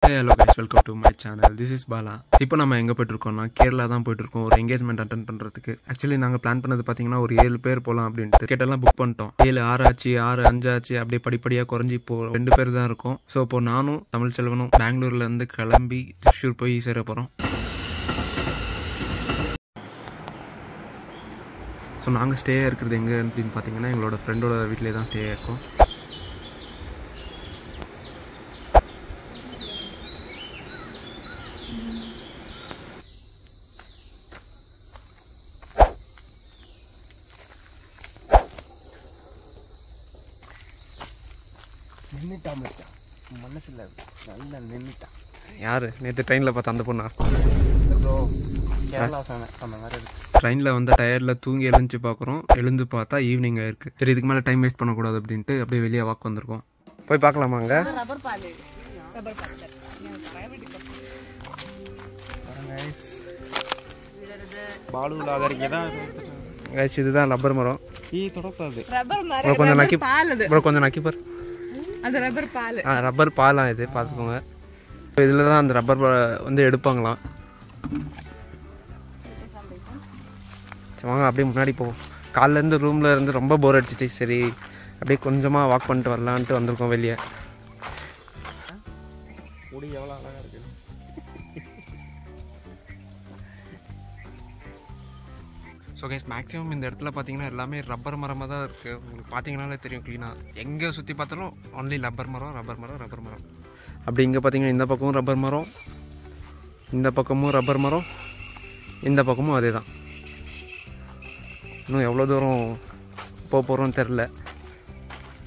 Hey, hello guys, welcome to my channel. This is Bala. இப்போ நம்ம எங்கே போயிட்டுருக்கோம்னா கேரளா தான் போயிட்டுருக்கோம் ஒரு என்கேஜ்மெண்ட் அட்டன் பண்ணுறதுக்கு. ஆக்சுவலி நாங்கள் பிளான் பண்ணது பார்த்தீங்கன்னா ஒரு 7 பேர் போகலாம் அப்படின்ட்டு டிக்கெட்டெல்லாம் புக் பண்ணிட்டோம். 7 6 ஆச்சு 6 5 ஆச்சு அப்படியே படிப்படியாக குறைஞ்சி இப்போ 2 பேர் தான் இருக்கோம். ஸோ இப்போ நானும் தமிழ் செல்வனும் பெங்களூர்லேருந்து கிளம்பி திருச்சூர் போய் சேர போகிறோம். ஸோ நாங்கள் ஸ்டே இருக்கிறது எங்கே அப்படின்னு பார்த்தீங்கன்னா எங்களோட ஃப்ரெண்டோட வீட்டிலே தான் ஸ்டே இருக்கோம். நின்றுட்டான் மச்சான், மனசில் நல்லா நின்றுட்டான். யார் நேற்று ட்ரெயினில் பார்த்து அந்த பொண்ணா? ப்ரோ கேரளா சொன்னேன் அந்த மாதிரி இருக்கு. ட்ரெயினில் வந்து டயர்டில் தூங்கி எழுந்து பார்க்குறோம். எழுந்து பார்த்தா ஈவினிங் ஆயிருக்கு. சரி இதுக்கு மேலே டைம் வேஸ்ட் பண்ணக்கூடாது அப்படின்ட்டு அப்படியே வெளியே வாக் வந்திருக்கோம். போய் பார்க்கலாமாங்க? பாலூர் ஆதரிக்க தான் இதுதான் ரப்பர் மரம். தொடக்கூடாது. கொஞ்சம் நக்கிப்பார். ரப்பர் பாலாம் இது பார்த்துக்கோங்க. இதில் தான் அந்த ரப்பர் வந்து எடுப்பாங்களாம். வாங்க அப்படியே முன்னாடி போவோம். காலிலேருந்து ரூமில் இருந்து ரொம்ப போர் அடிச்சிச்சு. சரி அப்படியே கொஞ்சமாக வாக் பண்ணிட்டு வரலான்ட்டு வந்திருக்கோம் வெளியே. முடி எவ்வளோ அழகாக இருக்குது. ஸோ கைஸ் மேக்ஸிமம் இந்த இடத்துல பார்த்தீங்கன்னா எல்லாமே ரப்பர் மரமாக தான் இருக்குது. உங்களுக்கு பார்த்தீங்கன்னாலே தெரியும் க்ளீனாக. எங்கே சுற்றி பார்த்தாலும் ஒன்லி ரப்பர் மரம் ரப்பர் மரம் ரப்பர் மரம். அப்படி இங்கே பார்த்தீங்கன்னா இந்த பக்கமும் ரப்பர் மரம், இந்த பக்கமும் ரப்பர் மரம், இந்த பக்கமும் அதே தான். இன்னும் எவ்வளோ தூரம் போக போகிறோன்னு தெரில.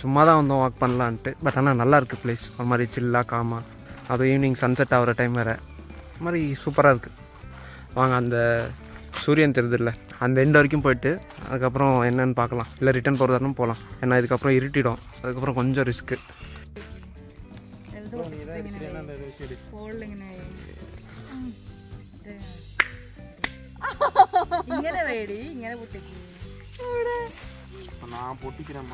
சும்மா தான் வந்தோம் வாக் பண்ணலான்ட்டு. பட் ஆனால் நல்லா இருக்குது பிளேஸ். ஒரு மாதிரி சில்லாக காமாக. அதுவும் ஈவினிங் சன்செட் ஆகிற டைம் வேறு. ஒரு மாதிரி சூப்பராக இருக்குது. வாங்க அந்த சூரியன் தெரியுதுல்ல அந்த எண்டு வரைக்கும் போயிட்டு அதுக்கப்புறம் என்னென்னு பார்க்கலாம். இல்லை ரிட்டன் போகிறதாலும் போகலாம். ஏன்னா இதுக்கப்புறம் இருட்டிடும். அதுக்கப்புறம் கொஞ்சம் ரிஸ்க்கு. நான் பொட்டிக்கிறேன்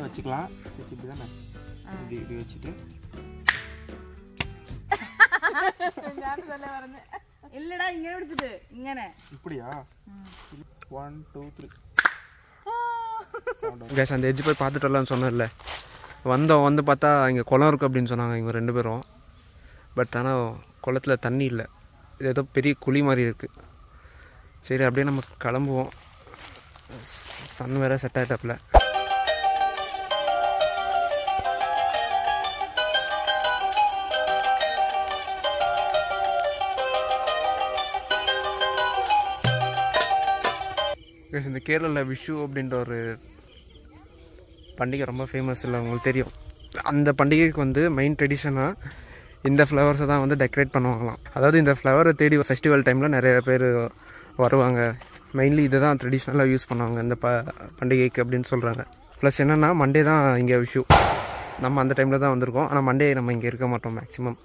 வச்சுக்கலாம். இப்படி தானே இப்படி வச்சுட்டு இல்லடா இங்க பிடிச்சிட்டு இங்கனே இப்படியா? 1 2 3 கேஸ் அந்த எட்ஜ் போய் பார்த்துட்டு வரலான்னு சொன்னேன்ல. வந்து பார்த்தா இங்கே குளம் இருக்குது அப்படின்னு சொன்னாங்க இவங்க 2 பேரும். பட் ஆனால் குளத்தில் தண்ணி இல்லை. இது ஏதோ பெரிய குழி மாதிரி இருக்குது. சரி அப்படியே நம்ம கிளம்புவோம். சன் வேறு செட் ஆகிட்டாப்புல. இந்த கேரளாவில் விஷு அப்படின்ற ஒரு பண்டிகை ரொம்ப ஃபேமஸ் இல்லை உங்களுக்கு தெரியும். அந்த பண்டிகைக்கு வந்து மெயின் ட்ரெடிஷனாக இந்த ஃப்ளவர்ஸை தான் வந்து டெக்கரேட் பண்ணுவாங்களாம். அதாவது இந்த ஃப்ளவரை தேடி ஃபெஸ்டிவல் டைமில் நிறைய பேர் வருவாங்க. மெயின்லி இதை தான் ட்ரெடிஷ்னலாக யூஸ் பண்ணுவாங்க இந்த பண்டிகைக்கு அப்படின்னு சொல்கிறாங்க. ப்ளஸ் என்னென்னா மண்டே தான் இங்கே விஷு. நம்ம அந்த டைமில் தான் வந்திருக்கோம். ஆனால் மண்டே நம்ம இங்கே இருக்க மாட்டோம் மேக்ஸிமம்.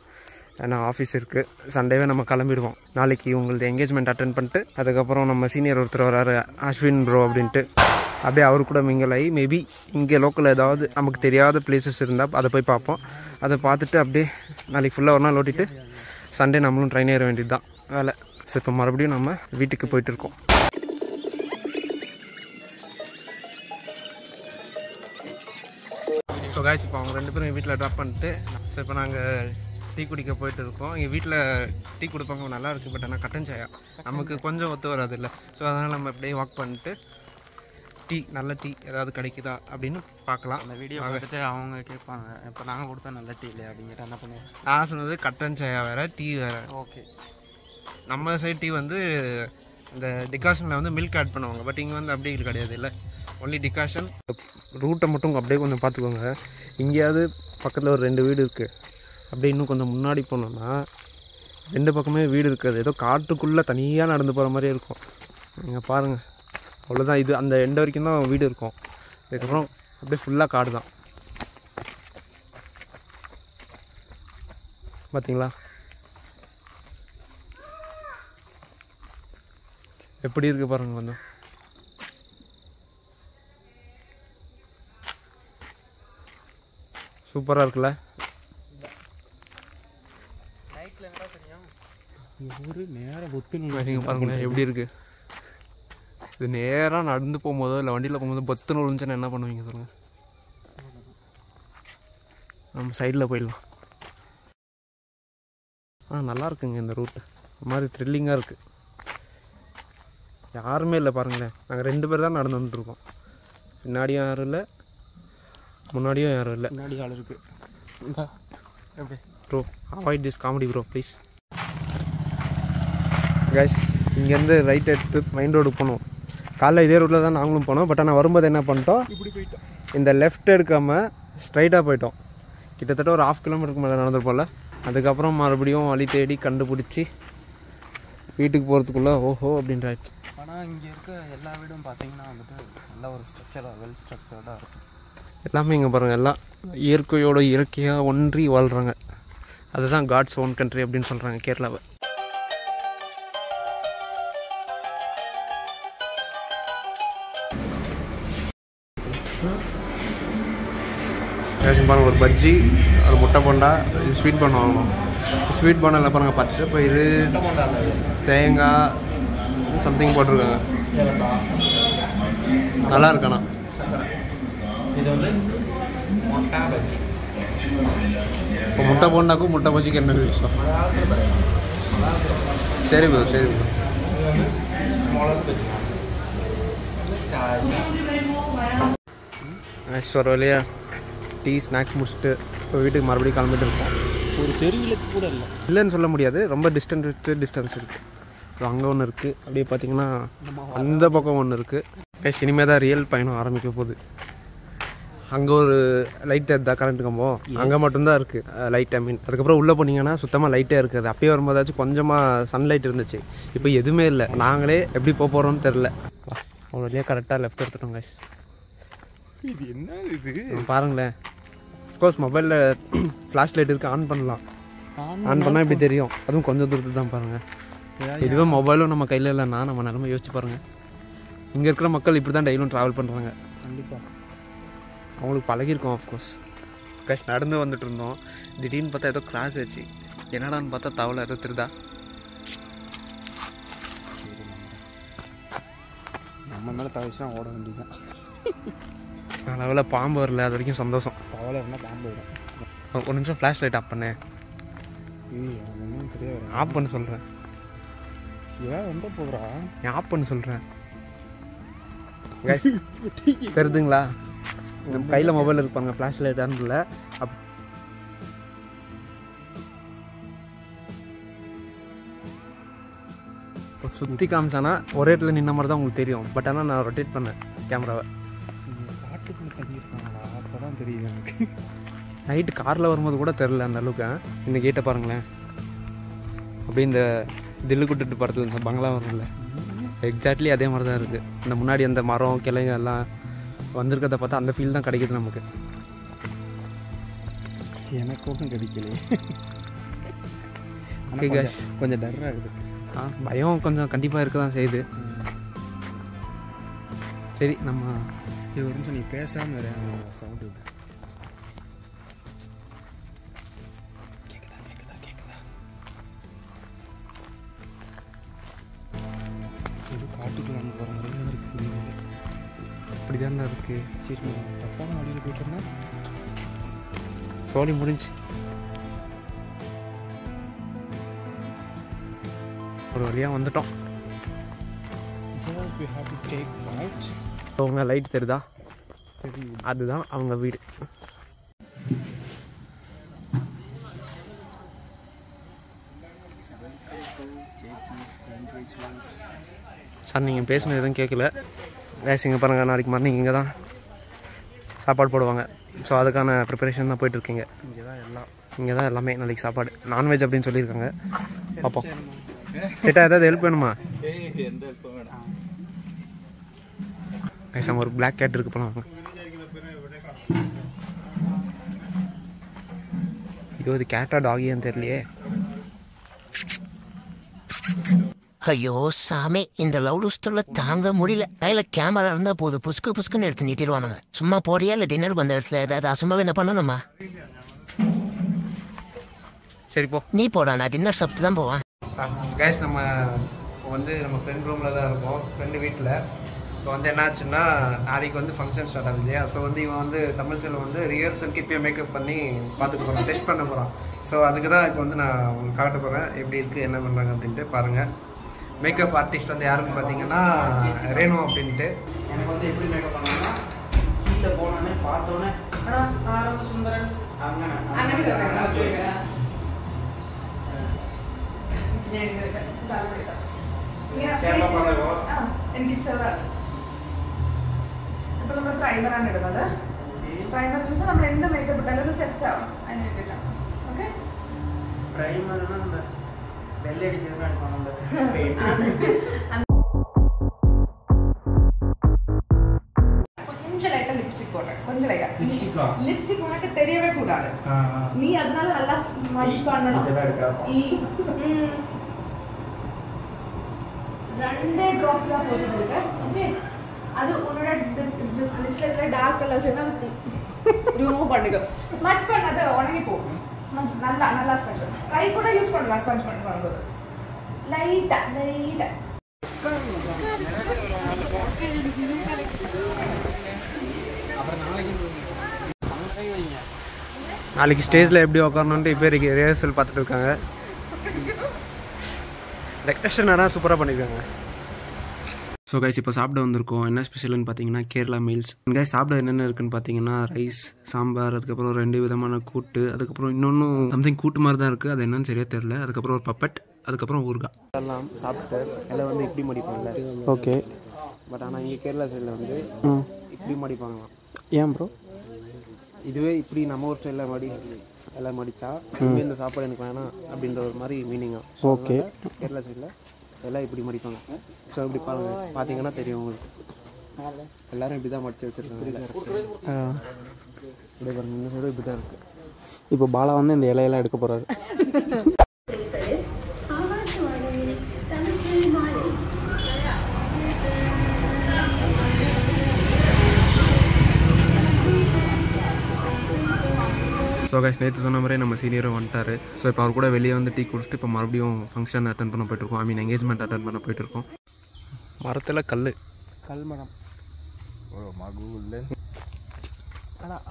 ஏன்னா ஆஃபீஸ் இருக்குது. சண்டேவே நம்ம கிளம்பிடுவோம். நாளைக்கு உங்களது என்கேஜ்மெண்ட் அட்டன் பண்ணிட்டு அதுக்கப்புறம் நம்ம சீனியர் ஒருத்தர் வராரு அஸ்வின் ப்ரோ அப்படின்ட்டு. அப்படியே அவர் கூட மிங்கிள் ஆகி மேபி இங்கே லோக்கல் ஏதாவது நமக்கு தெரியாத பிளேசஸ் இருந்தால் அதை போய் பார்ப்போம். அதை பார்த்துட்டு அப்படியே நாளைக்கு ஃபுல்லாக ஒரு நாள் ஓட்டிட்டு சண்டே நம்மளும் ட்ரெயின் ஏற வேண்டியது தான் வேலை. ஸோ இப்போ மறுபடியும் நம்ம வீட்டுக்கு போயிட்டுருக்கோம். ஸோ காய்ஸ் இப்போ அவங்க 2 பேரும் வீட்டில் ட்ராப் பண்ணிட்டு ஸோ இப்போ நாங்கள் டீ குடிக்க போயிட்டு இருக்கோம். எங்கள் வீட்டில் டீ குடிப்பாங்க நல்லா இருக்குது. பட் ஆனால் கட்டன் சாயா நமக்கு கொஞ்சம் ஒத்து வராது இல்லை. ஸோ அதனால் நம்ம அப்படியே வாக் பண்ணிட்டு டீ நல்ல டீ ஏதாவது கிடைக்குதா அப்படின்னு பார்க்கலாம். அந்த வீடியோ பார்த்துட்டு அவங்க கேட்பாங்க இப்போ நாங்கள் கொடுத்தா நல்ல டீ இல்லை அப்படின்னு கேட்டால் என்ன பண்ணுவோம்? நான் சொன்னது கட்டன் சாயா வேறு டீ வேறு. ஓகே நம்ம சைட் டீ வந்து இந்த டிகாஷனில் வந்து மில்க் ஆட் பண்ணுவாங்க. பட் இங்கே வந்து அப்படி கிடையாது இல்லை, ஒன்லி டிகாஷன். ரூட்டை மட்டும் அப்படியே கொஞ்சம் பார்த்துக்கோங்க. எங்கேயாவது பக்கத்தில் ஒரு 2 வீடு இருக்குது. அப்படியே இன்னும் கொஞ்சம் முன்னாடி போனோம்னா 2 பக்கமே வீடு இருக்காது. ஏதோ காட்டுக்குள்ளே தனியாக நடந்து போகிற மாதிரியே இருக்கும். நீங்கள் பாருங்கள் அவ்வளோதான். இது அந்த எண்டு வரைக்கும் தான் வீடு இருக்கும். அதுக்கப்புறம் அப்படியே ஃபுல்லாக காடு தான். பார்த்தீங்களா எப்படி இருக்குது பாருங்கள் கொஞ்சம். சூப்பராக இருக்குல்ல. நைட்டில் என்ன தெரியும் ஒரு நேரம் பொத்துன்னு பாருங்களேன் எப்படி இருக்குது. இது நேராக நடந்து போகும்போதோ இல்லை வண்டியில் போகும்போது பொத்துன்னு விழுந்துச்சுன்னா என்ன பண்ணுவீங்க சொல்லுங்கள். நம்ம சைடில் போயிடலாம். நல்லா இருக்குங்க இந்த ரூட்டு. ஒரு மாதிரி த்ரில்லிங்காக இருக்குது. யாருமே இல்லை பாருங்களேன். நாங்கள் 2 பேர் தான் நடந்து வந்துட்டுருக்கோம். பின்னாடியும் யாரும் இல்லை, முன்னாடியும் யாரும் இல்லை. முன்னாடி ஆள் இருக்குது. எப்படி bro avoid this comedy bro please. Guys இங்கேருந்து ரைட் எடுத்து மெயின் ரோடுக்கு போனோம். காலைல இதே ரூட்டில் தான் நாங்களும் போனோம். பட் ஆனால் வரும்போது என்ன பண்ணிட்டோம், இப்படி போயிட்டோம். இந்த லெஃப்ட் எடுக்காமல் ஸ்ட்ரைட்டாக போயிட்டோம். கிட்டத்தட்ட ஒரு 1/2 கிலோமீட்டருக்கு மேலே நடந்துருப்போம்ல. அதுக்கப்புறம் மறுபடியும் வழி தேடி கண்டுபிடிச்சி வீட்டுக்கு போகிறதுக்குள்ளே ஓஹோ அப்படின்ற ஆயிடுச்சு. ஆனால் இங்கே இருக்க எல்லா வீடும் பார்த்தீங்கன்னா வந்துட்டு நல்ல ஒரு ஸ்ட்ரக்சராக வெல் ஸ்ட்ரக்சர்டாக இருக்கும். எல்லாமே இங்கே பாருங்கள், எல்லாம் இயற்கையோட இயற்கையாக ஒன்றி வாழ்கிறாங்க. அதுதான் காட்ஸ் ஓன் கண்ட்ரி அப்படின்னு சொல்கிறாங்க கேரளாவை. பாருங்கள் ஒரு பஜ்ஜி, ஒரு முட்டை போண்டா, இது ஸ்வீட் பண்ண வாங்கணும். ஸ்வீட் பண்ணல பாருங்கள் பச்சை பயிறு, தேங்காய் சம்திங் போட்டிருக்காங்க. நல்லா இருக்கண்ணா. இது வந்து முட்டை பஜ்ஜி. இப்போ முட்டை போண்டாக்கும் முட்டை பஜ்ஜிக்கு என்ன விஷயம்? சரி ப்ரோ சரி ப்ரோ. ஒரு வழியா டீ ஸ்நாக்ஸ் முடிச்சுட்டு இப்போ வீட்டுக்கு மறுபடியும் கிளம்பிட்டு இருக்கோம். ஒரு தெருவிலுக்கு கூட இல்லை, இல்லைன்னு சொல்ல முடியாது. ரொம்ப டிஸ்டன்ஸ் இருக்குது. ஸோ அங்கே ஒன்று இருக்குது. அப்படியே பார்த்தீங்கன்னா அந்த பக்கம் ஒன்று இருக்குது. இனிமேல் தான் ரியல் பயணம் ஆரம்பிக்க போகுது. அங்கே ஒரு லைட் இருந்தால் கரண்ட் கம்போ அங்கே மட்டும்தான் இருக்குது லைட். அதுக்கப்புறம் உள்ளே போனீங்கன்னா சுத்தமாக லைட்டே இருக்காது. அப்பயே வரும்போதாச்சும் கொஞ்சமாக சன்லைட் இருந்துச்சு. இப்போ எதுவுமே இல்லை. நாங்களே எப்படி போக போகிறோன்னு தெரில. ஒரு வழியாக கரெக்டாக லெஃப்ட் எடுத்துட்டோம் கைஸ். இது என்ன இது பாருங்களேன். அஃப்கோர்ஸ் மொபைலில் ஃப்ளாஷ் லைட் இருக்குது, ஆன் பண்ணலாம். ஆன் பண்ணால் இப்படி தெரியும். அதுவும் கொஞ்சம் தூரத்துக்கு தான் பாருங்கள். இதுவே மொபைலும் நம்ம கையில் இல்லைன்னா நம்ம நிலமை யோசிச்சு பாருங்கள். இங்கே இருக்கிற மக்கள் இப்படி தான் டெய்லியும் ட்ராவல் பண்ணுறாங்க. கண்டிப்பாக அவங்களுக்கு பழகிருக்கோம். ஆஃப்கோர்ஸ் கைஸ் நடந்து வந்துட்டு இருந்தோம். திடீர்னு பார்த்தா ஏதோ கிராஸ் ஆச்சு. என்னடான்னு பார்த்தா தவளை ஏதோ திருதா. நம்ம மேலே தவிச்சுனா ஓட வேண்டியதான். அளவில் பாம்பு வரல, அது வரைக்கும் சந்தோஷம். தவளை இருந்தால் பாம்பு வரும். ஒரு நிமிஷம் ஃப்ளாஷ் லைட் ஆஃப் பண்ணேன். ஒன்றும் தெரியாது. ஆஃப் பண்ண சொல்கிறேன். ஏன் வந்த போகிறா நான் ஆஃப் பண்ண சொல்கிறேன். தெரியுதுங்களா? கையில் மொபைல் இருப்பாங்க, ஃப்ளாஷ் லைட் ஆன்ல. இப்போ சுற்றி காமிச்சானா ஒரே இடத்துல நின்ன மாதிரி தான் உங்களுக்கு தெரியும். பட் ஆனால் நான் ரொட்டேட் பண்ணேன் கேமராவை. காட்டுக்குள்ளே தண்ணி இருக்காங்களா? அப்போ தான் தெரியுது எனக்கு. நைட்டு காரில் வரும்போது கூட தெரில அந்த அளவுக்கு. இந்த கேட்டை பாருங்களேன். அப்படியே இந்த தில்லு குட்டுட்டு படத்தில் இந்த பங்களா வரும்ல, எக்ஸாக்ட்லி அதே மாதிரி தான் இருக்குது. இந்த முன்னாடி அந்த மரம் கிளைங்க எல்லாம் வந்திருக்கிறத பார்த்தா அந்த ஃபீல் தான் கிடைக்கிது நமக்கு. எனக்கு ஒன்றும் கிடைக்கலையே. ஓகே கேஷ், கொஞ்சம் டர்ராக இருக்குது. பயம் கொஞ்சம் கண்டிப்பாக இருக்க தான் செய்யுது. சரி நம்ம இது ஒரு நிமிஷம் நீ பேசாமல் வேறு சவுண்டு காட்டுக்குள்ள போகிற முறையில் இருக்குது. அப்படி தானே இருக்குது. சரி தப்பான வழியில் போயிட்டோம்னா சோழி முடிஞ்சு. ஒரு வழியாக வந்துட்டோம். அவங்க லைட் தெரியுதா? அதுதான் அவங்க வீடு. சார் நீங்கள் பேசுனது எதுவும் கேட்கல. இங்கே பாருங்கள், நாளைக்கு மார்னிங் இங்கே தான் சாப்பாடு போடுவாங்க. ஸோ அதுக்கான ப்ரிப்பரேஷன் தான் போயிட்டுருக்கீங்க. இங்கே தான் எல்லாமே நாளைக்கு சாப்பாடு. நான்வெஜ் அப்படின்னு சொல்லியிருக்காங்க. பார்ப்போம். சேட்டா ஏதாவது ஹெல்ப் வேணுமா? ஒரு பிளாக் கேட் இருக்கு போலாம். இது கேட்டா டாகியான்னு தெரியலையே. ஐயோ சாமி, இந்த லவ் லுஸ்டர்ல தாங்க முடியல. கையில கேமரா இருந்தா போதும், புஸ்குன்னு எடுத்து நீட்டிடுவானுங்க. சும்மா போறியா இல்லை டின்னர் வந்த இடத்துல ஏதாவது அசம்பாவிதம் பண்ணணுமா? சரி போ. நீ போடா, நான் டின்னர் சாப்பிட்டு தான் போவேன். கைஸ் நம்ம வந்து நம்ம ஃப்ரெண்ட் ரூமில் தான் இருக்கோம், ஃப்ரெண்டு வீட்டில். இப்போ வந்து என்னாச்சுன்னா நாளைக்கு வந்து ஃபங்க்ஷன் ஸ்டார்ட் ஆகுது இல்லையா. ஸோ வந்து இவன் வந்து தமிழ் செல்வம் வந்து ரிஹர்சலுக்கு இப்போயே மேக்கப் பண்ணி பார்த்துட்டு போகிறான், டெஸ்ட் பண்ண போகிறான். ஸோ அதுக்கு தான் இப்போ வந்து நான் உங்களுக்கு காட்ட போகிறேன் எப்படி இருக்குது என்ன பண்ணுறாங்க அப்படின்ட்டு பாருங்கள். மேக்கப் ஆர்டிஸ்ட் வந்து யாருன்னு பார்த்தீங்கன்னா ரேணு அப்படின்ட்டு. எனக்கு வந்து எப்படி மேக்கப் பண்ணாங்கன்னா கீழே போனோடனே பார்த்தோன்னே நான் வந்து சுந்தரன் എനിക്ക് ഇപ്പൊ നമ്മൾ പ്രൈമറാണ് ഇടുന്നത്. പ്രൈമർ വെച്ചാൽ നമ്മൾ എന്ത് മേക്കപ്പ് ഇട്ടാലും അത് സെറ്റ് ആവും, അതിന് വേണ്ടിയിട്ടാണ്. ഓക്കെ, പ്രൈമറിന് എന്താ വെള്ളയടിച്ചത് கொஞ்சம் லைட்டா லிப்ஸ்டிக் போடுறேன், கொஞ்சம் லைட்டா லிப்ஸ்டிக் உனக்கு தெரியவே கூடாது. நீ அதனால நல்லா ஸ்மட்ச் பண்ணணும். 2 ட்ராப் தான் போட்டுருக்கேன். ஓகே, அது உன்னோட லிப்ஸ்ல இருக்கிற டார்க் கலர்ஸ் என்ன ரிமூவ் பண்ணிக்கோ. ஸ்மட்ச் பண்ணாத உடனே போ. நல்லா நல்லா ஸ்மட்ச் பண்ணு. கை கூட யூஸ் பண்ணலாம் ஸ்மட்ச் பண்ணும்போது. லைட்டா லைட்டா நாளைக்கு ஸ்டேஜில் எப்படி உட்காரணுன்ட்டு இப்போ ரிஹர்சல் பார்த்துட்டு இருக்காங்க. டெக்கரேஷன் ஆனால் சூப்பராக பண்ணியிருக்காங்க. ஸோ கைஸ் இப்போ சாப்பிட வந்திருக்கோம். என்ன ஸ்பெஷல்னு பார்த்தீங்கன்னா கேரளா மீல்ஸ். கைஸ் சாப்பிட என்னென்ன இருக்குன்னு பார்த்தீங்கன்னா ரைஸ், சாம்பார், அதுக்கப்புறம் 2 விதமான கூட்டு, அதுக்கப்புறம் இன்னொன்றும் சம்திங் கூட்டு மாதிரி தான் இருக்குது, அது என்னன்னு சரியாக தெரில. அதுக்கப்புறம் ஒரு பப்பட், அதுக்கப்புறம் ஊறுகாய் எல்லாம் சாப்பிட்டு எல்லாம் வந்து இப்படி மடிப்பாங்க. ஓகே, பட் ஆனால் இங்கே கேரளா சைடில் வந்து இப்படி மடிப்பாங்களாம். ஏன் ப்ரோ? இதுவே இப்படி நம்ம ஒரு சைடில் எல்லாம் மடித்தா இந்த சாப்பாடு எனக்கு வேணாம் அப்படின்ற ஒரு மாதிரி மீனிங்காக. ஓகே, கேரளா சைடில் எல்லாம் இப்படி மடிப்பாங்க. ஸோ இப்படி பார்த்தீங்கன்னா தெரியும் உங்களுக்கு. எல்லோரும் இப்படி தான் மடித்து வச்சுருக்காங்க. இப்படி பாருங்க, இந்த சைடு இப்படி தான் இருக்குது. இப்போ பாலா வந்து இந்த இலையெல்லாம் எடுக்க போகிறாரு. ஸோ கைஸ் நேற்று சொன்ன மாதிரி நம்ம சீனியரும் வந்துட்டார். ஸோ இப்போ அவர் கூட வெளியே வந்து டீ குடிச்சிட்டு இப்போ மறுபடியும் ஃபங்க்ஷன் அட்டன் பண்ண போயிட்டுருக்கோம். ஐ மீன் என்கேஜ்மெண்ட் அட்டன் பண்ண போயிட்டுருக்கோம். மரத்தில் கல் மரம்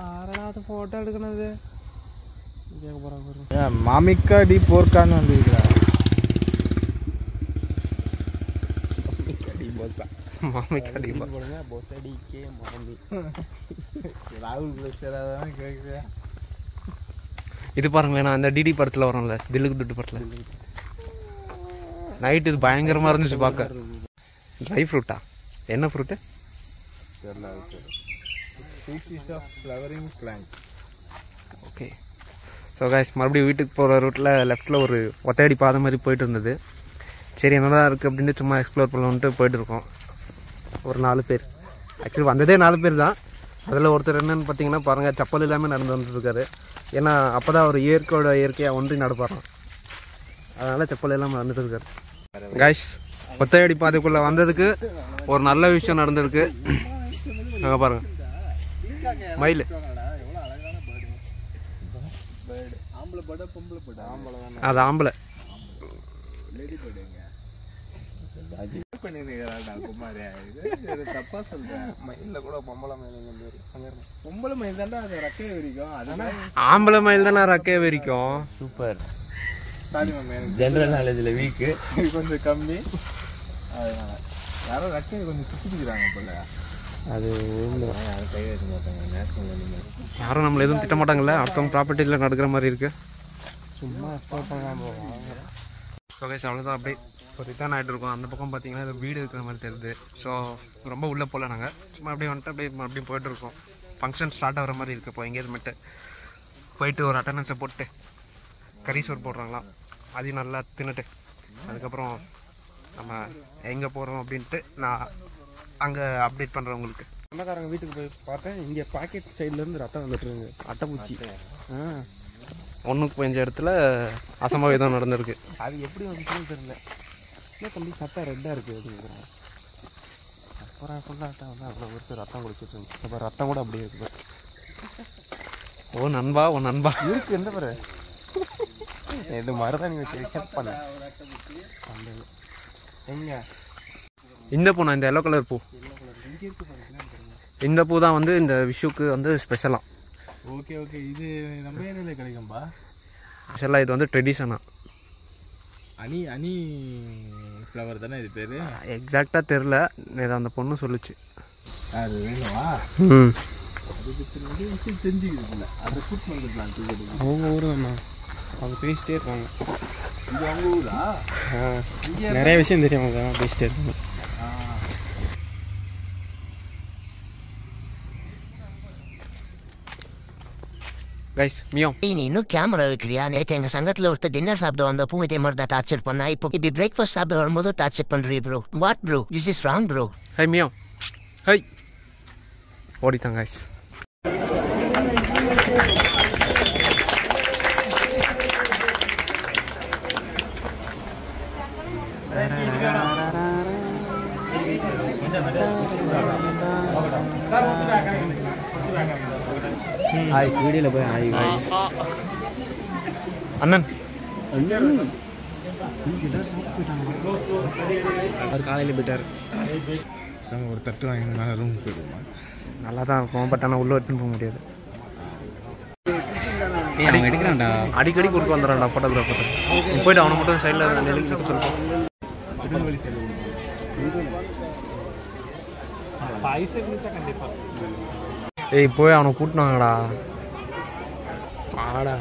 ஆறாவது ஃபோட்டோ எடுக்கணுது கேட்க போகிறாங்க. மாமிக்கா டி போர்க்கான்னு வந்துருக்கிறா. மாமிக்கா டி ராகுல் பிரசாதான் கேட்குறேன். இது பாருங்களேன், நான் அந்த டிடி படத்தில் வரோம்ல, தில்லுக்கு துட்டு படத்தில் நைட்டு இது பயங்கரமாக இருந்துச்சு பார்க்க. ட்ரை ஃப்ரூட்டா? என்ன ஃப்ரூட்டு? ஓகே. ஸோ கைஸ் மறுபடியும் வீட்டுக்கு போகிற ரூட்டில் லெஃப்ட்டில் ஒரு ஒத்தையடி பாதை மாதிரி போயிட்டு இருந்தது. சரி என்னதான் இருக்குது அப்படின்னு சும்மா எக்ஸ்ப்ளோர் பண்ணலான்ட்டு போயிட்டுருக்கோம். ஒரு 4 பேர், ஆக்சுவலி வந்ததே 4 பேர் தான். அதில் ஒருத்தர் என்னென்னு பார்த்தீங்கன்னா பாருங்கள், செப்பல் இல்லாமல் நடந்து வந்துட்டுருக்காரு. ஏன்னா அப்போ தான் அவர் இயற்கையாக ஒன்றி நடப்பாராம், அதனால் செப்பல் இல்லாமல் நடந்துட்டு இருக்காரு. கைஸ் ஒத்தையடி பாதைக்குள்ளே வந்ததுக்கு ஒரு நல்ல விஷயம் நடந்திருக்கு. அங்கே பாருங்கள், மயில். அது ஆம்பளை. ஆம்பளை மயில் தானே ரக்கைய விரிக்கும். சூப்பர். ஜெனரல் நாலேஜில் வீக்கு கொஞ்சம் கம்மி, அதனால யாரும் ரக்கையை கொஞ்சம் சுற்றிக்கிறாங்க போல. அது யாரும் நம்மளை எதுவும் திட்ட மாட்டாங்கல்ல, அடுத்தவங்க ப்ராப்பர்ட்டியில் நடக்கிற மாதிரி இருக்குது. சும்மா எக்ஸ்ப்ளோர் பண்ணலாம் போவாங்க. ஸோ கைஸ் அவ்வளோதான், அப்படியே இப்போ ரிட்டர்ன் ஆகிட்டு இருக்கோம். அந்த பக்கம் பார்த்தீங்கன்னா இது வீடு இருக்கிற மாதிரி தெரியுது. ஸோ ரொம்ப உள்ளே போகல, நாங்கள் சும்மா அப்படியே வந்துட்டு அப்படியே மறுபடியும் போய்ட்டுருக்கோம். ஃபங்க்ஷன் ஸ்டார்ட் ஆகிற மாதிரி இருக்குது. இப்போ எங்கேஜ்மெண்ட்டு போயிட்டு ஒரு அட்டண்டன்ஸை போட்டு கறி சோறு போடுறாங்களாம், அதையும் நல்லா தின்னுட்டு அதுக்கப்புறம் நம்ம எங்கே போகிறோம் அப்படின்ட்டு நான் அங்கே அப்டேட் பண்ணுறேன் உங்களுக்கு. சொந்தக்காரங்க வீட்டுக்கு போய் பார்த்தேன், இங்கே பாக்கெட் சைட்லேருந்து ரத்தம் வந்துட்டுருங்க, அட்டைப்பூச்சி. ஒன்றுக்கு 5 இடத்துல அசம்பாவிதம் நடந்திருக்கு. அது எப்படி வந்துச்சுன்னு தெரியல. இன்னும் தம்பி சட்டை ரெட்டாக இருக்குது அப்படிங்கிறாங்க. அப்புறம் ஃபுல்லாக வந்து அவ்வளோ வருஷம் ரத்தம் குடிச்சிட்டு இருந்துச்சு. இப்போ ரத்தம் கூட அப்படியே இருக்குது. ஓ நண்பா, ஓ நண்பா இருக்கு. எந்த பேர் இது மருதாணி வச்சு ஹெல்ப் பண்ண எங்க இந்த பூ நான் இந்த எல்லோ கலர் பூ இந்த பூ தான் வந்து இந்த விஷுக்கு வந்து ஸ்பெஷலாக. ஓகே ஓகே, இது நம்ம ஏரியாவில் கிடைக்கும்பா. ஸ்பெஷலாக இது வந்து ட்ரெடிஷனாக அனி ஃப்ளவர் தானே இது பேர்? எக்ஸாக்டாக தெரில, இதை அந்த பொண்ணு சொல்லிச்சு. அது வேணுமா? அதுக்கு தெரிஞ்சுக்கிட்டு அதை கூட்டு வந்துடலாம். அவங்க ஊர் தான்ண்ணா, அவங்க பேசிட்டே இருப்பாங்க. இது அவங்க ஊரா? நிறைய விஷயம் தெரியும், அவங்க தான் பேசிட்டே இருப்பாங்க. கைஸ் மியோ நீ இன்னும் கேமரா வைக்கிறியா? நேற்று எங்கள் சங்கத்தில் ஒருத்தர் டின்னர் சாப்பிட வந்தப்போ இதே மாதிரி தான் டார்ச்சர் பண்ணா. இப்போ இப்படி பிரேக்ஃபாஸ்ட் சாப்பிட வரும்போது டார்ச்சர் பண்ணுறீ bro. What bro, this is wrong bro. ஹை மியோ ஹை ஓடிட்டாங்க கைஸ். வீடியோவில் போய் ஆய் அண்ணன் அவர் காலையில் போயிட்டார். ஒரு தட்டு வாங்கினால ரூம் போயிடுமா? நல்லா தான் இருக்கும், பட் ஆனால் உள்ளே எடுத்துன்னு போக முடியாது. அவங்க எடுக்கிறான்டா, அடிக்கடி குறுக்க வந்துடுறான்டா ஃபோட்டோகிராஃபர். போயிட்டு அவனை மட்டும் சைடில் நெருங்கி சொல்லுவோம். ஏய் போய் அவனை கூட்டினாங்கடா ஆடா.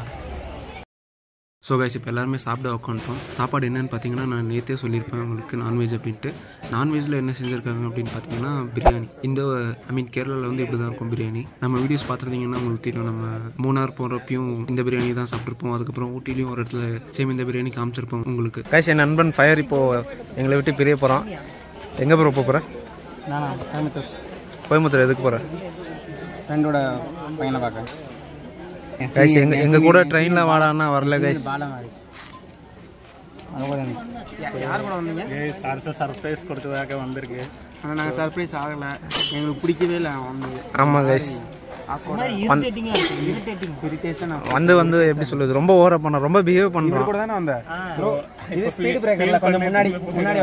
ஸோ கைஸ் இப்போ எல்லாருமே சாப்பிட உட்காந்துட்டோம். சாப்பாடு என்னென்னு பார்த்தீங்கன்னா நான் நேற்றே சொல்லியிருப்பேன் உங்களுக்கு நான்வெஜ் அப்படின்ட்டு. நான்வெஜ்ஜில் என்ன செஞ்சுருக்காங்க அப்படின்னு பார்த்தீங்கன்னா பிரியாணி. இந்த கேரளாவில் வந்து இப்படி தான் இருக்கும் பிரியாணி. நம்ம வீடியோஸ் பார்த்துருந்தீங்கன்னா உங்களுக்கு தெரியும், நம்ம மூணார் போகிறப்பையும் இந்த பிரியாணி தான் சாப்பிட்ருப்போம். அதுக்கப்புறம் ஊட்டிலையும் ஒரு இடத்துல சேம் இந்த பிரியாணி காமிச்சிருப்போம் உங்களுக்கு. கைஸ் என் நண்பன் ஃபயர் இப்போது எங்களை விட்டு பிரிய போகிறான். எங்கே போகிற போகிறேன்? கோயம்புத்தூர் எதுக்கு போகிறேன்? ஃப்ரெண்டோட பையனை பார்க்க. கைஸ் எங்கள் கூட ட்ரெயினில் வாடான்னா வரல கைஸ். யார் கூட வந்தீங்க? சர்ப்ரைஸ் கொடுத்ததாக வந்திருக்கு. ஆனால் நாங்கள் சர்ப்ரைஸ் ஆகலை, எங்களுக்கு பிடிக்கவே இல்லை வந்தது. ஆமாம் கைஸ் வந்து எப்படி சொல்லுது, ரொம்ப ஓவரா பண்ண, ரொம்ப பிஹேவ் பண்ணுறோம். கூட தானே வந்தேன். இது ஸ்பீடு பிரேக்கர்ல கொஞ்சம் முன்னாடி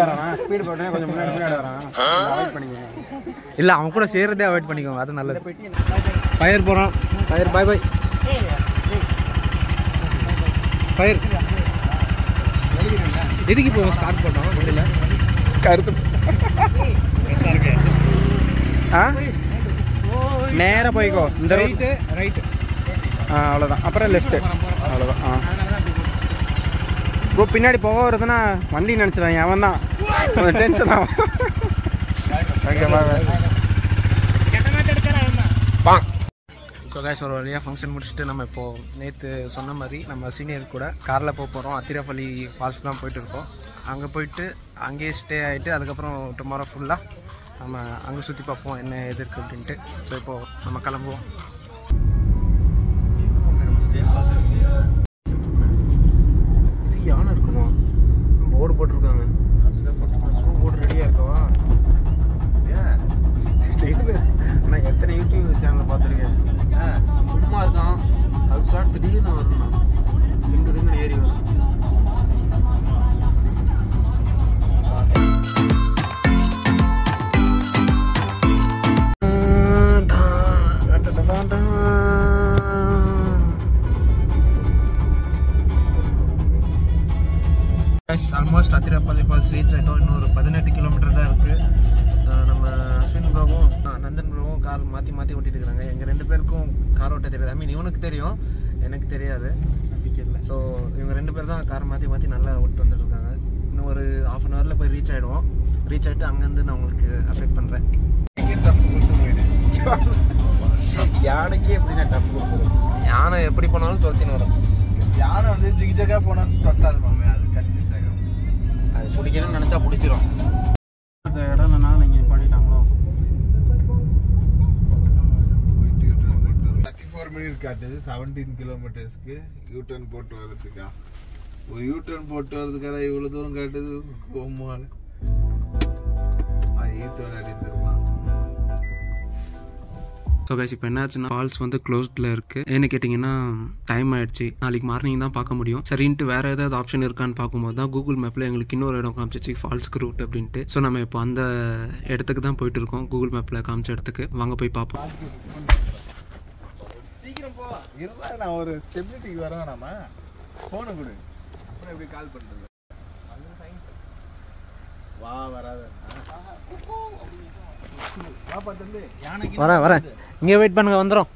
வரானா, ஸ்பீடு போட்டேன் கொஞ்சம் முன்னாடி வரான். அவாய்ட் பண்ணிக்கோங்க. இல்லை அவன் கூட சேர்றதே அவாய்ட் பண்ணிக்கோங்க, அது நல்லது. ஃபயர் போகிறான். ஃபயர் பாய் பாய். ஃபயர் எதுக்கு இப்போ ஸ்டார்ட் பண்ணோம் வண்டியில்? கருத்து ஆ நேராக போய்க்கோ. இந்த ரைட்டு அவ்வளோதான், அப்புறம் லெஃப்ட்டு அவ்வளோதான். இப்போ பின்னாடி போக வருதுன்னா வண்டி நினச்சிடாங்க, அவன் தான் கொஞ்சம் டென்ஷன் ஆகும். ஸோ கைஸ் ஒரு வழியாக ஃபங்க்ஷன் முடிச்சுட்டு நம்ம இப்போது நேற்று சொன்ன மாதிரி நம்ம சீனியர் கூட காரில் போக போகிறோம். அத்திரப்பள்ளி ஃபால்ஸ் தான் போயிட்டுருக்கோம். அங்கே போயிட்டு அங்கேயே ஸ்டே ஆகிட்டு அதுக்கப்புறம் டுமாரோ ஃபுல்லாக நம்ம அங்கே சுற்றி பார்ப்போம் என்ன எது இருக்குது அப்படின்ட்டு. ஸோ இப்போது நம்ம கிளம்புவோம். இது யானை இருக்குமா? போர்டு போட்டிருக்காங்க. ஷூ போட்டு ரெடியாக இருக்கவா? நான் எத்தனை யூடியூப் சேனலில் பார்த்துருக்கேன், சும்மா இருக்கான் அது ஷார்ட் திடீர்னு வரணும், திங்கு ஏறி வரும். ஆல்மோஸ்ட் அத்திரப்பள்ளி ஃபால்ஸ் ரீச் ஆகிட்டோம். இன்னொரு 18 கிலோமீட்டர் தான் இருக்குது. நம்ம அஸ்வின் ப்ரோவும் நந்தன் ப்ரோவும் கார் மாற்றி ஓட்டிட்டு இருக்கிறாங்க. எங்கள் 2 பேருக்கும் கார் ஓட்ட தெரியாது. ஐ மீன் இவனுக்கு தெரியும், எனக்கு தெரியாது. நம்பிக்கையில். ஸோ இவங்க 2 பேர் தான் கார் மாற்றி நல்லா ஓட்டு வந்துட்டு இருக்காங்க. இன்னும் ஒரு 1/2 hourல போய் ரீச் ஆகிடுவோம். ரீச் ஆகிட்டு அங்கேருந்து நான் உங்களுக்கு அப்டேட் பண்ணுறேன். யானைக்கே எப்படின்னா டஃப் கொடுக்குறது. யானை எப்படி போனாலும் துரத்தின்னு வரும். யானை வந்து ஜிகிஜகா போனால் தொட்டாது மாமே, அது கன்ஃபியூஸ் ஆகிடும். அது பிடிக்கணும்னு நினச்சா பிடிச்சிரும். அந்த இடம்னா நீங்கள் பண்ணிட்டாங்களோ 34 minutes காட்டுது. 17 kilometersக்கு யூட்டர்ன் போட்டு வர்றதுக்கா? ஒரு யூட்டர்ன் போட்டு வர்றதுக்காக இவ்வளோ தூரம் காட்டுது. போமால் ஈத்து விளையாடி இருந்திருக்கலாம். ஸோ கைஸ் இப்போ என்னாச்சுன்னா ஃபால்ஸ் வந்து க்ளோஸ்டில் இருக்குது. ஏன்னு கேட்டிங்கன்னா டைம் ஆகிடுச்சு, நாளைக்கு மார்னிங் தான் பார்க்க முடியும். சரின்ட்டு வேறு ஏதாவது ஆப்ஷன் இருக்கான்னு பார்க்கும்போது தான் கூகுள் மேப்பில் எங்களுக்கு இன்னொரு இடம் காமிச்சிச்சு, ஃபால்ஸ்க்கு ரூட் அப்படின்ட்டு. ஸோ நம்ம இப்போ அந்த இடத்துக்கு தான் போயிட்டு இருக்கோம், கூகுள் மேப்பில் காமிச்ச இடத்துக்கு. வாங்க போய் பார்ப்போம். சீக்கிரம் போ இருந்தா நான் ஒரு ஸ்டெபிலிட்டிக்கு வரேன். நாம ஃபோனை கொடு, அப்புறம் எப்படி கால் பண்ணுறது? வா வராது வாப்பா தம்பி. வரேன் இங்கே வெயிட் பண்ணுங்க, வந்துடும்.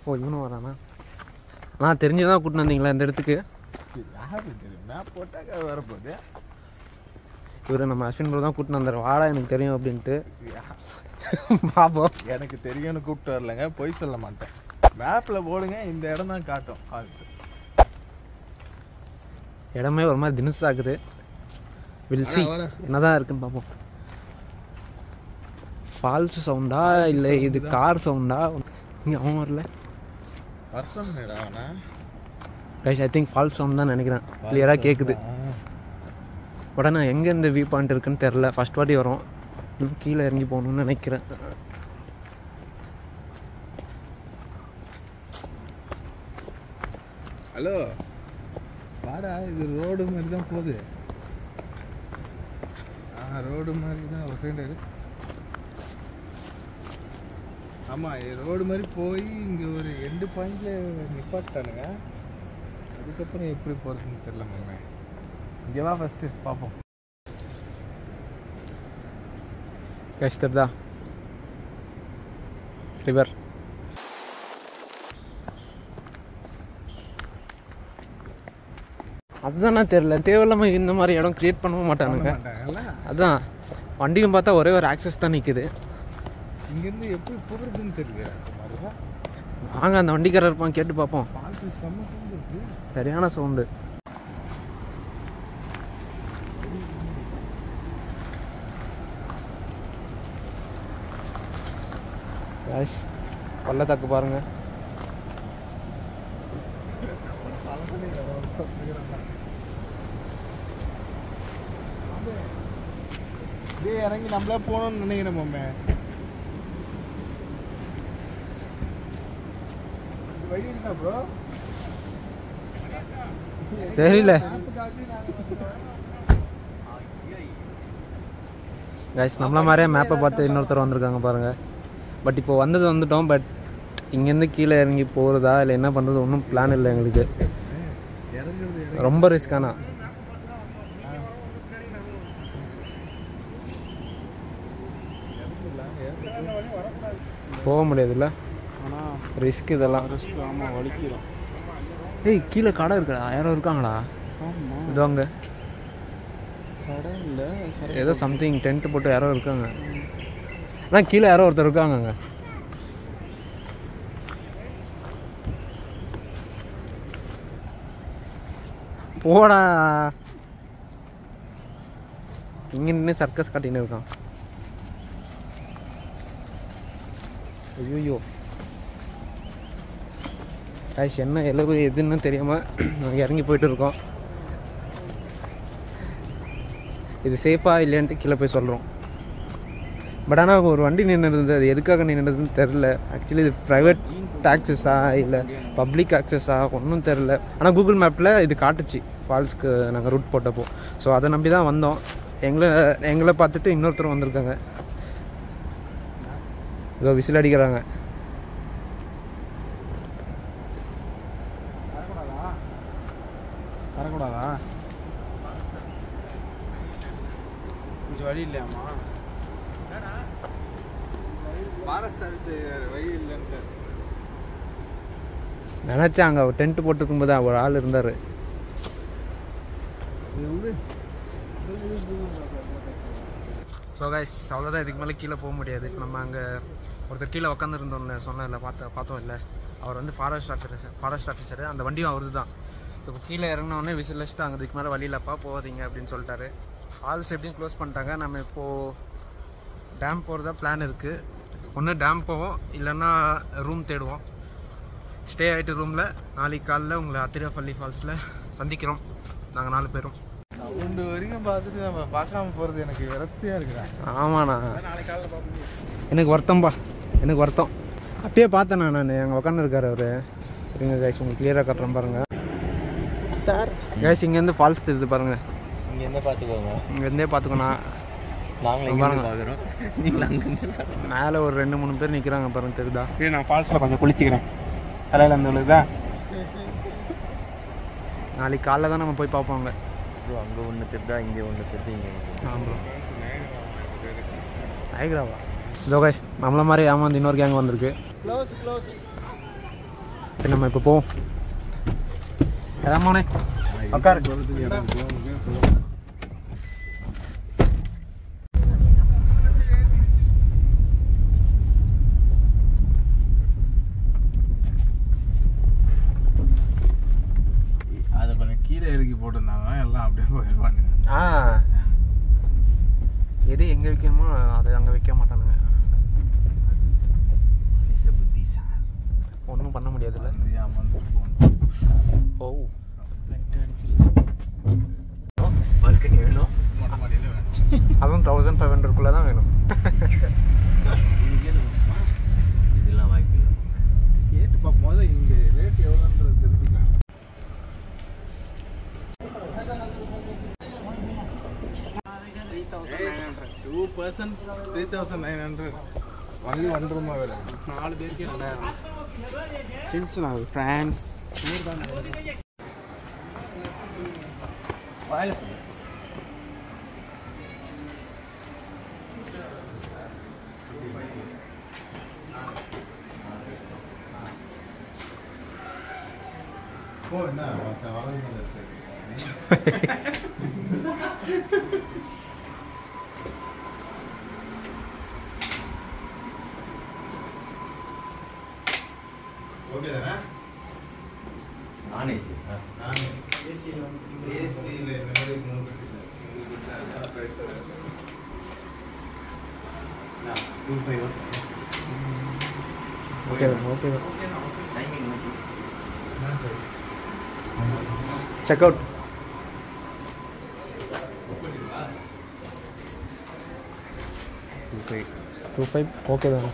ஓ இவனும் வரானா? நான் தெரிஞ்சுதான் கூட்டின்னு வந்தீங்களா இந்த இடத்துக்கு? யாரு தெரியும், மேப் போட்டாக்க வரப்போகுது. இவர் நம்ம அஸ்வின் ப்ரோ தான் கூட்டின்னு வந்தார், வாடா எனக்கு தெரியும் அப்படின்ட்டு. பாப்போம். எனக்கு தெரியும்னு கூப்பிட்டு வரலங்க, பொய் சொல்ல மாட்டேன். மேப்பில் போடுங்க, இந்த இடம் தான் காட்டும் ஃபால்ஸ். இடமே ஒரு மாதிரி தினசு ஆகுது. வில்சி என்னதான் இருக்குன்னு பார்ப்போம். ஃபால்ஸ் சவுண்டா இல்லை இது கார் சவுண்டா? இங்கே அவன் வரல. வருஷம் guys I think false sound தான் நினைக்கிறேன், கிளியராக கேட்குது. உடனே எங்கே இந்த வியூ பாயிண்ட் இருக்குன்னு தெரில, ஃபர்ஸ்ட் வாட்டி வரும். இன்னும் கீழே இறங்கி போகணுன்னு நினைக்கிறேன். ஹலோ வாடா, இது ரோடு மாதிரி தான் போகுது. ரோடு மாதிரி தான் ஒரு சைடு. ஆமாம், ரோடு மாதிரி போய் இங்கே ஒரு எண்டு பாயிண்டில் நிப்பாட்டானுங்க. அதுக்கப்புறம் எப்படி போகிறதுன்னு தெரில மாமே. இங்கே வா ஃபஸ்ட்டு பார்ப்போம். கைஸ் தெரிதா ரிவர்? அதுதான் தெரில, தேவையில்லாமல் இந்த மாதிரி இடம் க்ரியேட் பண்ணவும் மாட்டானுங்க. அதான் வண்டியும் பார்த்தா ஒரே ஒரு ஆக்சஸ் தான் நிற்குது. இங்கேருந்து எப்படி போகிறதுன்னு தெரியல. வாங்க அந்த வண்டிக்காரர் இருப்பான், கேட்டு பார்ப்போம். செம்ம சவுண்டு இருக்கு, சரியான சவுண்டு. பள்ளத்தாக்கு பாருங்க. அப்படியே இறங்கி நம்மளே போகணும்னு நினைக்கிறேன் மாமே. வழி இருக்கா ப்ரோ? தெரியல கைஸ், நம்மள மாதிரியே மேப்பை பார்த்து இன்னொருத்தர் வந்திருக்காங்க பாருங்க. பட் இப்போ வந்துட்டோம். பட் இங்கேருந்து கீழே இறங்கி போகிறதா இல்லை என்ன பண்ணுறது ஒன்றும் பிளான் இல்லை எங்களுக்கு. ரொம்ப ரிஸ்கானா. போக முடியாதுல்ல, ஆனால் ரிஸ்க் இதெல்லாம். ஆமாம் வலிக்கிறோம். ஏய் கீழே கடை இருக்குடா, யாரோ இருக்காங்களா? ஆமாம் இதோ அங்கே கடை இல்லை, ஏதோ சம்திங் டென்ட் போட்டு யாரோ இருக்காங்க. ஆனால் கீழே யாரோ ஒருத்தர் இருக்காங்க அங்கே. போடா, இங்கே நின்று சர்க்கஸ் காட்டின்னு இருக்கான். ஐயோ காய்ஸ், என்ன எல்லோரு எதுன்னு தெரியாமல் நாங்கள் இறங்கி போயிட்டு இருக்கோம். இது சேஃபாக இல்லையான்ட்டு கீழே போய் சொல்கிறோம். பட் ஆனால் ஒரு வண்டி நின்று இருந்தது, அது எதுக்காக நின்றுதுன்னு தெரில. ஆக்சுவலி இது ப்ரைவேட் டாக்ஸஸா இல்லை பப்ளிக் ஆக்சஸா ஒன்றும் தெரில. ஆனால் கூகுள் மேப்பில் இது காட்டுச்சு ஃபால்ஸ்க்கு நாங்கள் ரூட் போட்டப்போ. ஸோ அதை நம்பி தான் வந்தோம். எங்களை பார்த்துட்டு இன்னொருத்தர் வந்திருக்காங்க, ஏதோ விசில் அடிக்கிறாங்க. வரக்கூடாதா? கொஞ்சம் வழி இல்லையாம்மா? ஃபாரஸ்ட் ஆஃபீஸ் வழி இல்லைன்னு நினச்சேன். அங்கே டென்ட் போட்டுருக்கும் போது ஒரு ஆள் இருந்தார். ஸோ கைஸ், அவ்வளோதான், இதுக்கு மேலே கீழே போக முடியாது. நம்ம அங்கே ஒருத்தர் கீழே உட்காந்துருந்தோம்ல, சொன்னேன்ல, பார்த்தோம் இல்லை, அவர் வந்து ஃபாரஸ்ட் ஆஃபீஸரு. அந்த வண்டியும் அவரு தான். ஸோ கீழே இறங்கினோடனே விசில் வச்சுட்டு அங்கே இதுக்கு மேலே வழி இல்லைப்பா போகாதீங்க அப்படின்னு சொல்லிட்டாரு. ஃபால்ஸ் எப்படியும் க்ளோஸ் பண்ணிட்டாங்க. நம்ம இப்போது டேம் போகிறதா பிளான் இருக்குது. ஒன்று டேம் போவோம், இல்லைன்னா ரூம் தேடுவோம். ஸ்டே ஆகிட்டு ரூமில் நாளைக்கு காலையில் உங்களை அத்திரப்பள்ளி ஃபால்ஸில் சந்திக்கிறோம் நாங்கள் 4 பேரும். ஒன்று வரைக்கும் பார்த்துட்டு நம்ம பார்க்காம போகிறது எனக்கு விரக்தியாக இருக்குதா. ஆமாண்ணா, எனக்கு வருத்தம்பா, எனக்கு வருத்தம். அப்பயே பார்த்தேண்ணா நான், அங்கே உட்காந்துருக்காரு அவர். இருங்க கைஸ், உங்களுக்கு கிளியராக கட்டுறேன் பாருங்கள் சார். கைஸ் இங்கேருந்து ஃபால்ஸ் தெரியுது பாருங்கள். இங்கேருந்து பார்த்துக்கோங்க, இங்கேருந்தே பார்த்துக்கோண்ணா. நாங்களும் பாருங்க பார்க்குறோம், நீங்கள் அங்கேருந்து மேலே ஒரு 2-3 பேர் நிற்கிறாங்க பாருங்க, தெரியுதா? நான் ஃபால்ஸில் கொஞ்சம் குளிச்சிக்கிறேன், தலையில் அந்த உள்ளது. நாளைக்கு காலைல தான் நம்ம போய் பார்ப்போங்க. அங்கே ஒன்று தெரிதா, இங்கே ஒன்று தெரியுது, இங்கே ப்ரோ நயகராவா? இதோ கைஸ் நம்மள மாதிரி ஏமாந்து இன்னொரு கேங் வந்திருக்கு. சரி நம்ம இப்போ போவோம். ஏமானே உட்காரு. அதை கொஞ்சம் கீழே இறக்கி போட்டிருந்தாங்க, எல்லாம் அப்படியே போயிடுவாங்க. எது எங்கே வைக்கணுமோ அதை அங்கே வைக்க மாட்டானுங்க. புத்தி சார் ஒன்றும் பண்ண முடியாதுல்ல. ஓ பால்கனி வேணும், அதுவும் 1500 தான் வேணும். இதெல்லாம் வாய்ப்பு கேட்டு பார்க்கும்போது இங்கே ரேட் எவ்வளோன்றது தெரிஞ்சுக்கலாம். 3,900 ஒன்லி 1 ரூமா வேலை. 4 பேருக்கே 2000. டென்ஷன் ஆகுது. ஃப்ரான்ஸ் வாயில சொல்லு. என்ன ஓகே தானே? நான் ஏசி ஏசியில் இந்த மாதிரி 3 price 25. Okay okay timing check out. Two five okay தானே?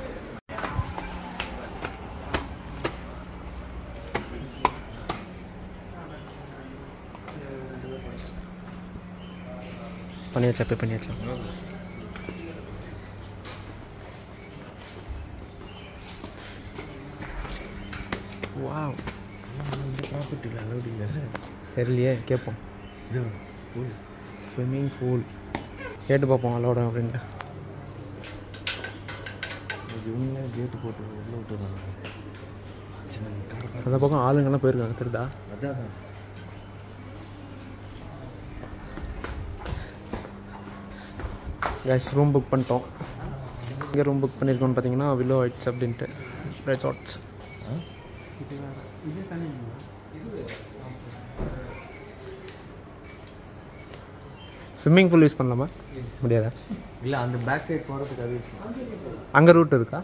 பண்ணியாச்சா? பே பண்ணியாச்சா? வாவ், இந்த ப்ராப்பர்ட்டியில் அலௌடு இல்லை. தெரியலையே, கேட்போம். இது ஸ்விம்மிங் பூல் கேட்டு பார்ப்போம் அலோட அப்படின்ட்டு. இவங்களே கேட்டு போட்டு உள்ள விட்டுருந்தாங்க. சின்ன கார் அந்த பக்கம் ஆளுங்கெல்லாம் போயிருக்காங்க, தெரியுதா? அதான் கேஸ் ரூம் புக் பண்ணிட்டோம். இங்கே ரூம் புக் பண்ணியிருக்கோன்னு பார்த்தீங்கன்னா வில்லோ ஹைட்ஸ் அப்படின்ட்டு ரெசார்ட்ஸ். ஸ்விம்மிங் பூல் யூஸ் பண்ணலாமா? முடியாதா? இல்லை, அந்த பேக் சைட் போகிறதுக்கு அது அங்கே ரூட் இருக்கா?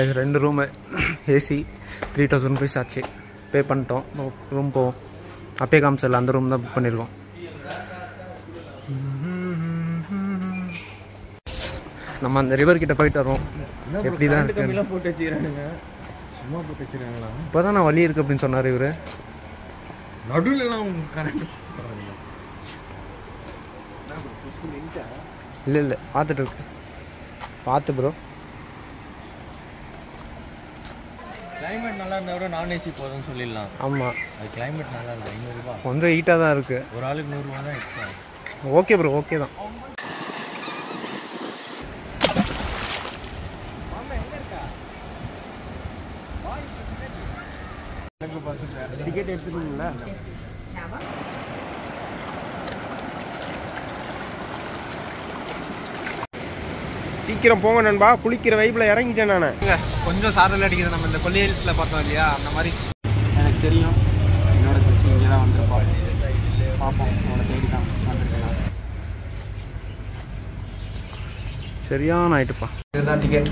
இது 2 ரூமு, ஏசி 3000 rupees ஆச்சு. பே பண்ணிட்டோம். ரூம் போவோம். அப்பயே காமிச்சிடல, அந்த ரூம் தான் புக் பண்ணியிருக்கோம். நம்ம அந்த ரிவர் கிட்ட போயிட்டு வரோம். எப்படி தான் இருக்கு? கம்மிலாம் போட்டு வச்சுக்கிறானுங்க, சும்மா போட்டு வச்சுக்கிறாங்களா? இப்போ தான் நான் வழி இருக்குது அப்படின்னு சொன்னார் இவர். நடுவில்லாம் கரண்ட் இல்லை இல்லை, பார்த்துட்டு இருக்கு. பார்த்து ப்ரோ. கிளைமேட் நல்லா இருந்தால் நான் ஏசி போதும்னு சொல்லிடலாம். ஆமாம், அது கிளைமேட் நல்லா இல்லை. 500 ரூபா கொஞ்சம் ஹீட்டாக தான் இருக்குது. ஒரு ஆளுக்கு 100 ரூபா தான் எக்ஸ்ட்ரா. ஓகே ப்ரோ, ஓகே தான். டிக்கெட் எடுத்துக்கீங்களா? சீக்கிரம் போங்க நண்பா, குளிக்கிற வைப்பில் இறங்கிட்டேன் நான். கொஞ்சம் சாரல் அடிக்குது. நம்ம இந்த கொல்லி ஹில்ஸில் பார்த்தோம் இல்லையா, அந்த மாதிரி. எனக்கு தெரியும், என்னோட ஜெஸ்ஸி இங்கே தான் வந்துருப்போம். பார்ப்போம், அவனை தேடி தான் வந்துருக்கலாம். சரியான ஆயிட்டுப்பா. இதுதான் டிக்கெட்.